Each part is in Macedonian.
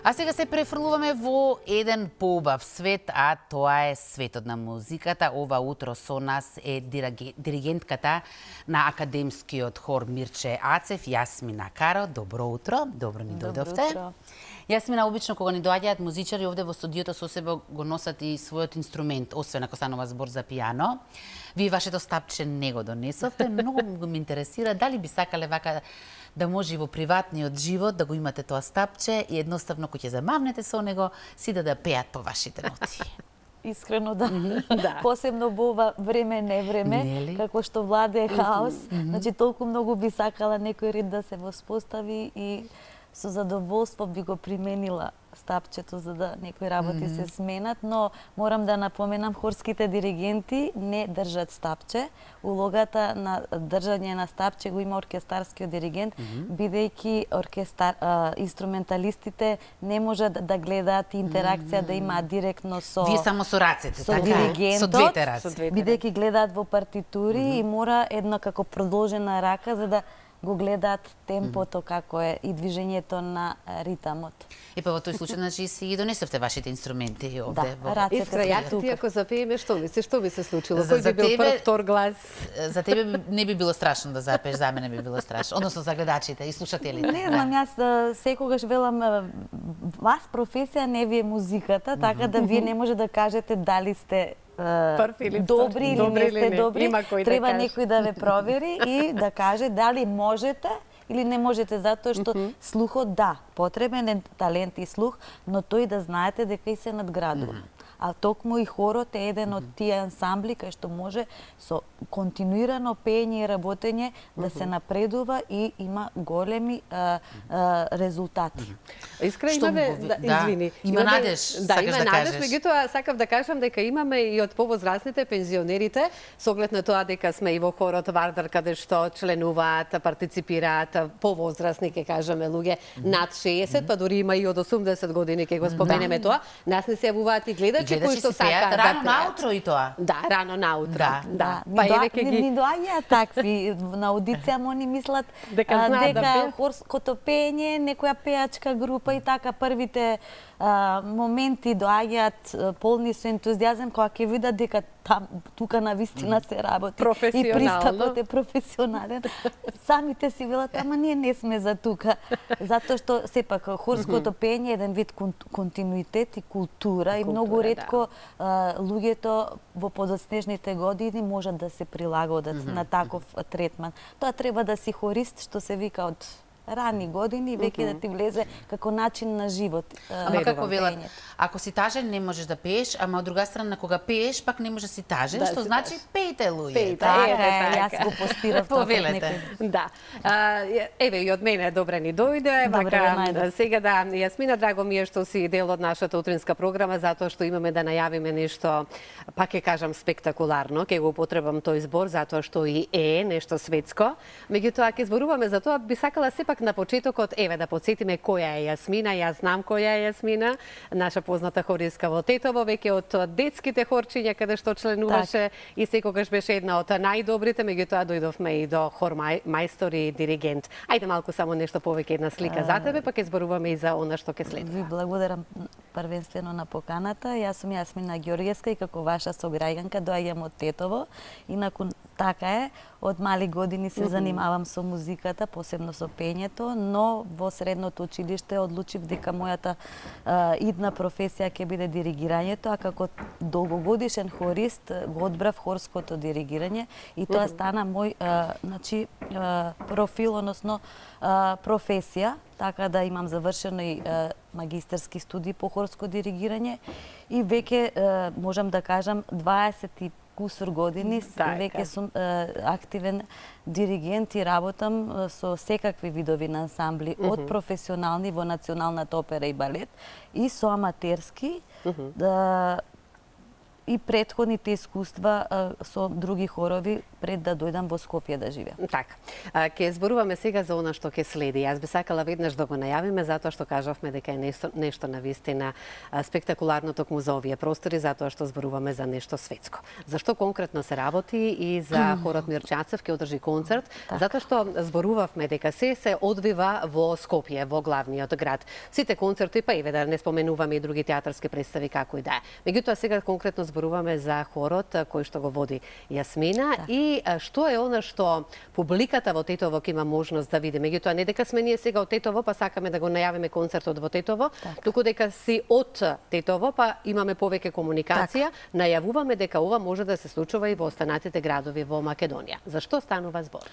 А сега се префрлуваме во еден поубав свет, а тоа е светот на музиката. Ова утро со нас е диригентката на академскиот хор Мирче Ацев, Јасмина Каро. Добро утро, добро ни дојдовте. Добро утро. Јасмина, обично кога ни доаѓаат музичари овде во студиото со себе го носат и својот инструмент, освен ако станува збор за пијано. Вие вашето стапче не го донесовте, многу ме интересира дали би сакале вака да може во приватниот живот да го имате тоа стапче и едноставно кој ќе замавнете со него, си да пеат по вашите ноти. Искрено да. Посебно во ова време, не време, како што владее хаос. Значи, толку многу би сакала некој ред да се воспостави и со задоволство би го применила стапчето за да некои работи се сменат, но морам да напоменам, хорските диригенти не држат стапче. Улогата на држање на стапче го има оркестарскиот диригент, бидејќи инструменталистите не можат да гледаат интеракција да имаат директно со Вие само со рацете, со така? диригентот, Со двете раце. бидејќи гледаат во партитури и мора една како продолжена рака за да го гледаат темпото како е и движењето на ритамот. И па во тој случај, значи, си ги донесовте вашите инструменти овде. Да, рацете Искра, ти ако запееме, што мислиш, што би се случило? За Кој би бил тебе- прв, втор глас? За тебе не би било страшно да запееш, за мене би било страшно. Односно за гледачите и слушателите. Не знам, јас секогаш велам, вас професија не ви е музиката, така да вие не може да кажете дали сте Прв или добри или добри не или сте не. добри. Има кој да Треба каже. некој да ве провери и да каже дали можете или не можете, затоа што слухот, да, потребен е талент и слух, но тој да знаете дека и се надградува. А токму и хорот е еден од тие ансамбли кај што може со континуирано пеење и работење да се напредува и има големи резултати. Искра, Што имаме, му го- да, да, извини. има надеж, Да, сакаш има да надеж, кажеш. меѓутоа сакав да кажам дека имаме и од повозрастните пензионерите, со оглед на тоа дека сме и во хорот Вардар, каде што членуваат, партиципираат повозрастни, ке кажеме, луѓе над 60, па дури има и од 80 години, ке го споменеме тоа. Нас не се јавуваат и гледачи кои Гледачи што си пеат сакаат рано да пеат. наутро и тоа. Да, рано наутро. Да. Па еве ке Ни ги доаѓаат такви на аудиција, они мислат Дека знаат да дека пеат. хорското пеење, некоја пеачка група и така првите моменти доаѓаат полни со ентузијазам кога ќе видат дека тука на вистина се работи и Професионално. пристапот е професионален. Самите си велат, ама ние не сме за тука, затоа што сепак хорското пеење е еден вид континуитет и култура и многу ретко луѓето во подоцнежните години можат да се прилагодат на таков третман. Тоа треба да си хорист, што се вика од рани години, веќе да ти влезе како начин на живот. Ама како велат, пеењето. ако си тажен не можеш да пееш, ама од друга страна кога пееш пак не можеш да си тажен, Да, што си значи тажен. пеете луѓе. Пеете, Така Така е. е, јас го постирав тоа пред Повелете. некој. Да. Еве и од мене добре ни дојде. Добре ве најдов. Сега да, Јасмина, драго ми е што си дел од нашата утринска програма, затоа што имаме да најавиме нешто, пак ќе кажам спектакуларно, ќе го употребам тој збор, затоа што и е нешто светско. Меѓутоа, ќе зборуваме за тоа, би сакала сепак на почетокот, еве да подсетиме која е Јасмина, јас знам која е Јасмина, наша позната хористка во Тетово, веќе од детските хорчиња каде што членуваше и секогаш беше една од најдобрите, меѓутоа дојдовме и до хор мајстор и диригент. Ајде малку само нешто повеќе, една слика за тебе, па ќе зборуваме и за она што ќе следва. Ви благодарам првенствено на поканата. Јас сум Јасмина Ѓорѓевска и како ваша сограѓанка доаѓам од Тетово. Инаку така е, од мали години се занимавам со музиката, посебно со пењето, но во средното училиште одлучив дека мојата идна професија ќе биде диригирањето, а како долгогодишен хорист го одбрав хорското диригирање и тоа стана мој профил, односно професија, така да имам завршено и магистерски студии по хорско диригирање и веќе можам да кажам 20 кусур години веќе сум активен диригент и работам со секакви видови на ансамбли, од професионални во Националната опера и балет и со аматерски. и претходните искуства со други хорови пред да дојдам во Скопје да живеам. Така. Ќе зборуваме сега за она што ќе следи. Јас би сакала веднаш да го најавиме затоа што кажавме дека е нешто навистина спектакуларно токму за овие простори, затоа што зборуваме за нешто светско. Зашто конкретно се работи и за хорот Мирчацев ќе одржи концерт? Затоа што зборувавме дека се одвива во Скопје, во главниот град. Сите концерти, па и да не споменуваме и други театарски представи како и да е. Меѓутоа сега конкретно зборуваме за хорот кој што го води Јасмина и што е она што публиката во Тетово ќе има можност да види. Меѓутоа не дека сме ние сега од Тетово па сакаме да го најавиме концертот во Тетово, туку дека си од Тетово па имаме повеќе комуникација, најавуваме дека ова може да се случува и во останатите градови во Македонија. За што станува збор?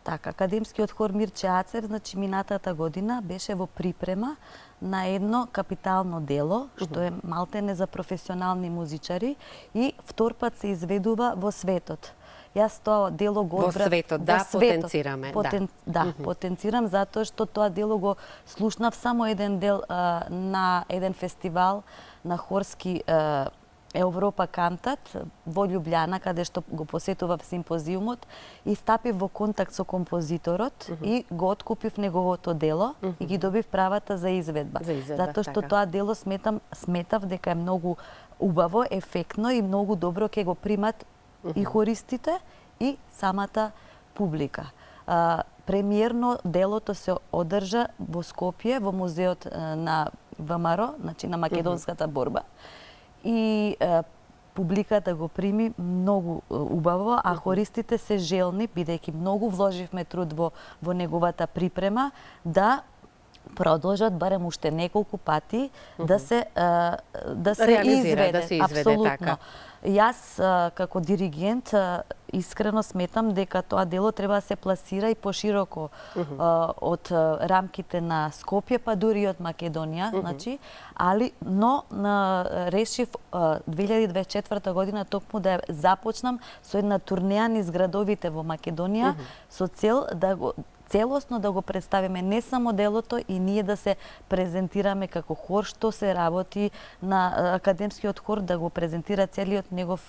Така, академскиот хор Мирче Ацер, значи минатата година беше во припрема на едно капитално дело, што е малтене за професионални музичари и втор пат се изведува во светот. Јас тоа дело го одбрав во светот, да, потенцираме. Потенцирам затоа што тоа дело го слушнав само еден дел на еден фестивал на хорски Европа Кантат во Љубљана, каде што го посетував симпозиумот и стапив во контакт со композиторот и го откупив неговото дело и ги добив правата за изведба. Затоа што тоа дело сметав дека е многу убаво, ефектно и многу добро ќе го примат и хористите и самата публика. Премиерно делото се одржа во Скопје, во музеот на ВМРО, значи на македонската борба. И публиката го прими многу убаво, а хористите се желни, бидејќи многу вложивме труд во неговата припрема, да продолжат барем уште неколку пати да се изведе. Апсолутно. Јас како диригент искрено сметам дека тоа дело треба да се пласира и пошироко од рамките на Скопје, па дури и од Македонија, значи, но решив 2024 година токму да започнам со една турнеја низ градовите во Македонија со цел да го целосно да го представиме не само делото и ние да се презентираме како хор, што се работи на академскиот хор, да го презентира целиот негов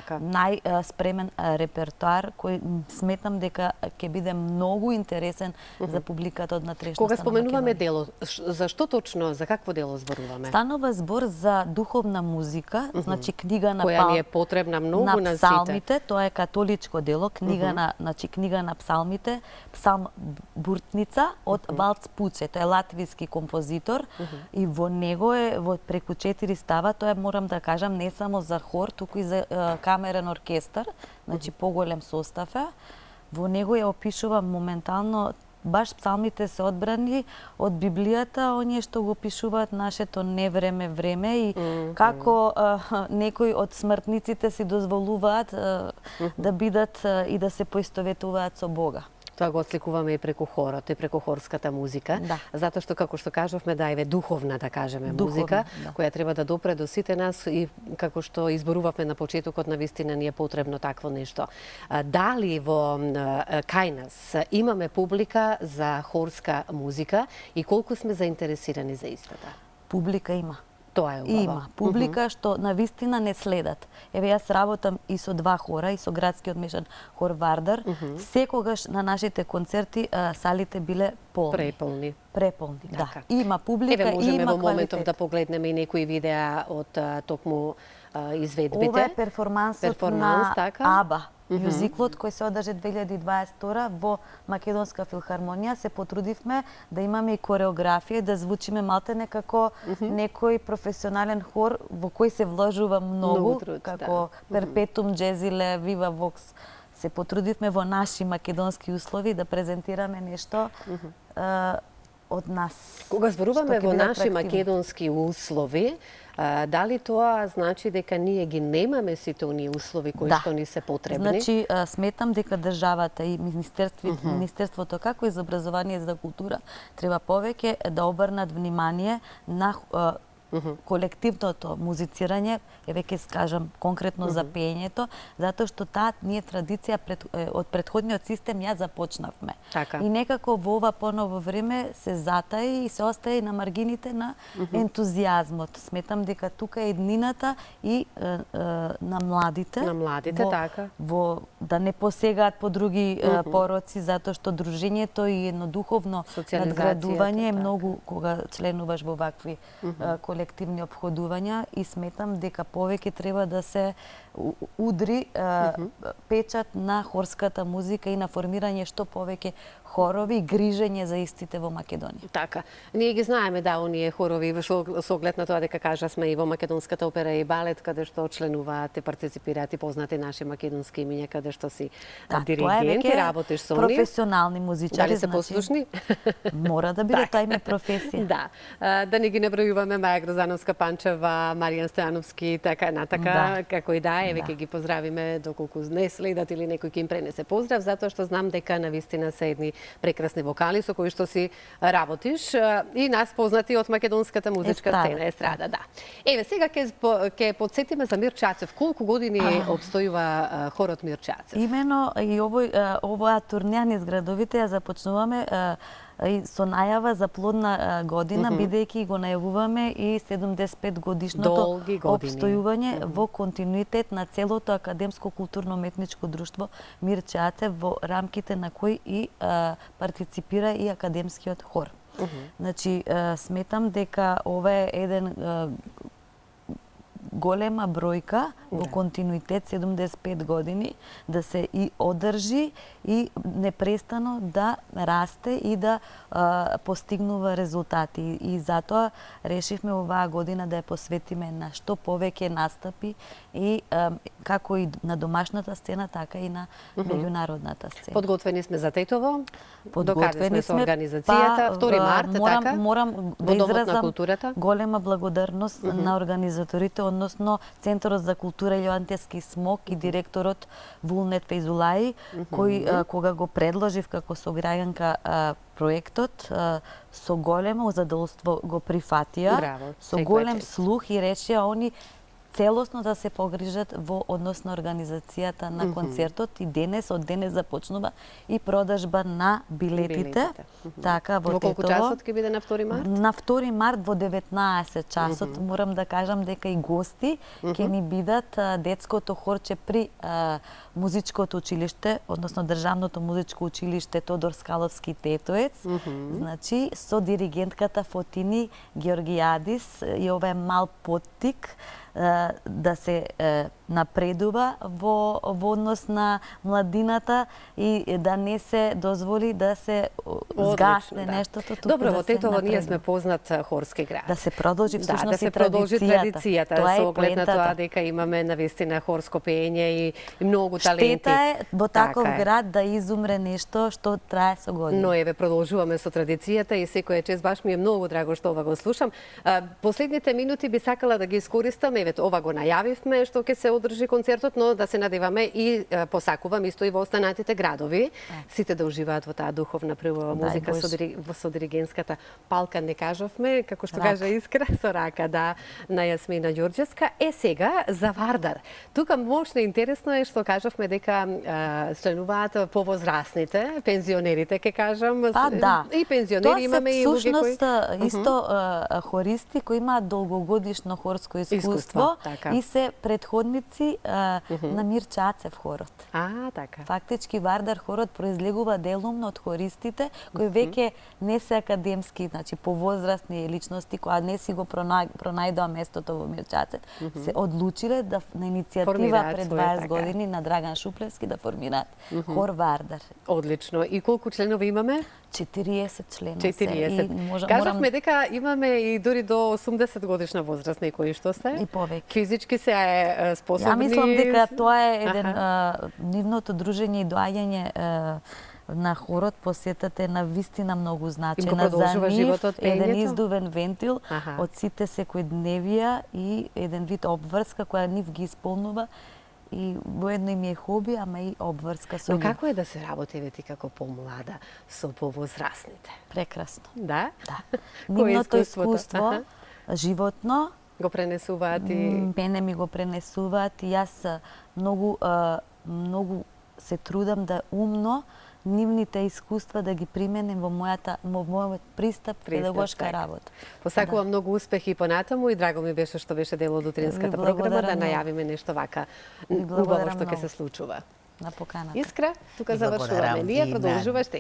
најспремен репертоар, кој сметам дека ќе биде многу интересен за публиката од натрешноста. Кога споменуваме дело, за што точно, за какво дело зборуваме? Станува збор за духовна музика, значи книга на која ни е потребна многу на псалмите, тоа е католичко дело, книга на псалмите, псалм Буртница од Валц Пуце, тој е латвиски композитор и во него е преку 4 става, тоа морам да кажам не само за хор, туку и за камерен оркестар, значи поголем состав е. Во него ја опишува моментално баш псалмите се одбрани од Библијата, оние што го опишуваат нашето невреме време и како некои од смртниците си дозволуваат да бидат и да се поистоветуваат со Бога. Тоа го отсликуваме и преку хорот, и преку хорската музика, затоа што, како што кажавме, е духовна, да кажеме, музика, која треба да допре до сите нас и како што изборувавме на почетокот, навистина ни е потребно такво нешто. Дали кај нас имаме публика за хорска музика и колку сме заинтересирани за истата? Публика има. Тоа е убаво. Има публика што навистина не следат. Еве јас работам и со два хора, и со градскиот мешан хор Вардар. Секогаш на нашите концерти салите биле полни. Преполни, да. Има публика, има квалитет. Еве можеме во моментов да погледнеме и некои видеа од токму изведбите. Ова е перформансот на АБА. Мюзиклот кој се одржи 2022 во Македонска филхармонија. Се потрудивме да имаме и кореографија, да звучиме малтене како некој професионален хор во кој се вложува многу, како Перпетум, Джезиле, Вива Вокс. Се потрудивме во наши македонски услови да презентираме нешто од нас. Кога зборуваме во наши македонски услови, дали тоа значи дека ние ги немаме сите оние услови кои што ни се потребни? Значи, сметам дека државата и Министерството како и за образование и за култура треба повеќе да обрнат внимание на колективното музицирање, веќе скажам конкретно за пеењето, затоа што таа ние традиција од претходниот систем ја започнавме. Така. И некако во ова поново време се затаи и се остаи на маргините на ентузијазмот. Сметам дека тука е еднината и на младите. На младите, така. Да не посегаат по други пороци, затоа што дружењето и едно духовно надградување е многу кога членуваш во вакви колективни опходувања и сметам дека повеќе треба да се удри печат на хорската музика и на формирање што повеќе хорови и грижење за истите во Македонија. Така. Ние ги знаеме оние хорови со оглед на тоа дека кажавме и во Македонската опера и балет каде што членуваат и партиципираат и познати наши македонски имиња каде што си диригенти, работиш со нив. Професионални музичари. Дали се послушни? Мора да биде, тоа им е професија. Да. Да не ги набројуваме Маја Грозановска Панчева, Маријан Стојановски, така натака, како и да е, веќе ги поздравиме доколку не следат или некој ќе им пренесе поздрав, затоа што знам дека навистина се едни прекрасни вокали со кои што си работиш и нас познати од македонската музичка сцена, естрада, да. Еве, сега ќе потсетиме за Мир Чацев. Колку години обстојува хорот Мир Чацев? Имено и оваа турнеја низ градовите ја започнуваме со најава за плодна година, бидејќи го најавуваме и 75 годишното обстојување во континуитет на целото академско културно-уметничко друштво Мир Чацев, во рамките на кој и партиципира и академскиот хор. Значи, сметам дека ова е еден голема бројка во континуитет 75 години да се и одржи и непрестано да расте и да постигнува резултати. И затоа решивме оваа година да ја посветиме на што повеќе настапи и како и на домашната сцена, така и на меѓународната сцена. Подготвени сме за Тетово? Докаде сме со организацијата? 2 март, така? Морам да изразам голема благодарност на организаторите, односно Центарот за култура Јоантески смок и директорот Вулнет Фейзулаи, кој кога го предложив како сограѓанка проектот, со големо задоволство го прифатија, со голем слух и речија они целосно да се погрижат во однос на организацијата на концертот и од денес започнува и продажба на билетите. Така, во колку часот ќе биде на 2 март? На 2 март во 19 часот. Морам да кажам дека и гости ќе ни бидат детското хорче при музичкото училиште, односно Државното музичко училиште Тодор Скаловски Тетоец. Значи, со диригентката Фотини Георгијадис и ова е мал поттик да се напредува во однос на младината и да не се дозволи да се згасне нештото. Добро, во Тетово ние сме познат хорски град. Да се продолжи всушност да се продолжи традицијата со оглед на тоа дека имаме навистина хорско пеење и многу таленти. Штета е во таков град да изумре нешто што трае со години. Но еве продолжуваме со традицијата и секоја чест, баш ми е многу драго што ова го слушам. Последните минути би сакала да ги искористам, еве ова го најавивме што ќе се одржи концертот, но да се надеваме и посакувам исто и во останатите градови сите да уживаат во таа духовна прилова музика со диригентската палка, не кажавме, како што кажа Искра, со рака, да, на Јасмина Ѓорѓевска. Сега за Вардар. Тука мощно интересно е што кажавме дека членуваат повозрасните, пензионерите, ке кажам. Да. И пензионери имаме и луѓе кои исто хористи кои имаат долгогодишно хорско искуство и се предходници на Мир Чацев хорот. Така. Фактички Вардар хорот произлегува делумно од хористите кои веќе не се академски, значи повозрастни личности кои не си го пронајдоа местото во Мир Чацев, се одлучиле да на иницијатива пред 20 години на Драган Шуплевски да формираат хор Вардар. Одлично. И колку членови имаме? 40 членови. 40. Кажавме дека имаме и дури до 80 годишна возраст некои што се. И повеќе. Физички се способни. Ја мислам дека тоа е еден нивното дружење и доаѓање на хорот, посетата е на вистина многу значена за нив, еден издувен вентил од сите секојдневија и еден вид обврска која нив ги исполнува и воедно им е хоби, ама и обврска со нив. Но како е да се работи ти како помлада со повозрасните? Прекрасно. Да? Да. Нивното искуство животно. Го пренесуваат и... Мене ми го пренесуваат и јас многу се трудам да умно нивните искуства да ги применим во мојот пристап педагошка работа. Посакувам многу успех и понатаму и драго ми беше што беше дел од утринската програма да најавиме нешто вака убаво што ќе се случува. На поканата. Искра, тука завршуваме. Ние продолжуваш ти.